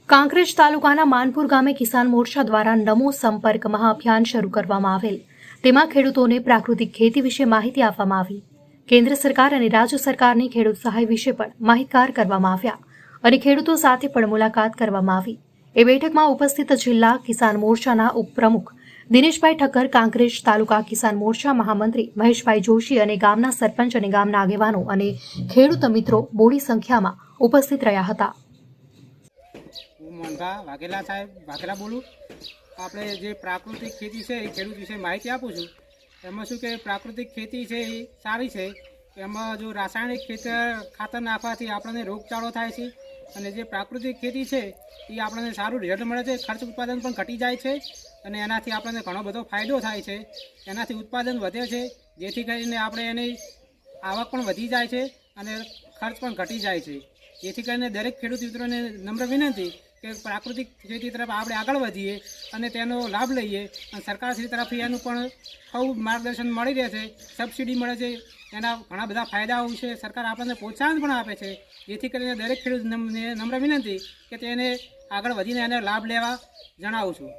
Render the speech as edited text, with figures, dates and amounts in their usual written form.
કાંકરેજ તાલુકાના માનપુર ગામે કિસાન મોરચા દ્વારા નમો સંપર્ક મહાઅભિયાન શરૂ કરવામાં આવેલ। તેમાં ખેડૂતોને પ્રાકૃતિક ખેતી વિશે માહિતી આપવામાં આવી। કેન્દ્ર સરકાર અને રાજ્ય સરકારની ખેડૂત સહાય વિશે પણ માહિતગાર કરવામાં આવ્યા અને ખેડૂતો સાથે પણ મુલાકાત કરવામાં આવી। એ બેઠકમાં ઉપસ્થિત જિલ્લા કિસાન મોરચાના ઉપપ્રમુખ દિનેશભાઈ ઠક્કર, કાંકરેજ તાલુકા કિસાન મોરચા મહામંત્રી મહેશભાઈ જોશી અને ગામના સરપંચ અને ગામના આગેવાનો અને ખેડૂત મિત્રો મોટી સંખ્યામાં ઉપસ્થિત રહ્યા હતા। મોનભા વાઘેલા સાહેબ વાઘેલા બોલું। આપણે જે પ્રાકૃતિક ખેતી છે એ ખેડૂત વિશે માહિતી આપું છું। એમાં શું કે પ્રાકૃતિક ખેતી છે એ સારી છે। એમાં જો રાસાયણિક ખાતર નાખવાથી આપણને રોગચાળો થાય છે અને જે પ્રાકૃતિક ખેતી છે એ આપણને સારું રિઝલ્ટ મળે છે। ખર્ચ ઉત્પાદન પણ ઘટી જાય છે અને એનાથી આપણને ઘણો બધો ફાયદો થાય છે। એનાથી ઉત્પાદન વધે છે, જેથી કરીને આપણે એની આવક પણ વધી જાય છે અને ખર્ચ પણ ઘટી જાય છે। જેથી કરીને દરેક ખેડૂત મિત્રોને નમ્ર વિનંતી કે પ્રાકૃતિક ખેતી તરફ આપણે આગળ વધીએ અને તેનો લાભ લઈએ અને સરકારશ્રી તરફથી એનું પણ ખૂબ માર્ગદર્શન મળી રહે છે, સબસિડી મળે છે, એના ઘણા બધા ફાયદાઓ છે। સરકાર આપણને પ્રોત્સાહન પણ આપે છે, જેથી કરીને દરેક ખેડૂતને નમ્ર વિનંતી કે તેને આગળ વધીને એને લાભ લેવા જણાવું છું।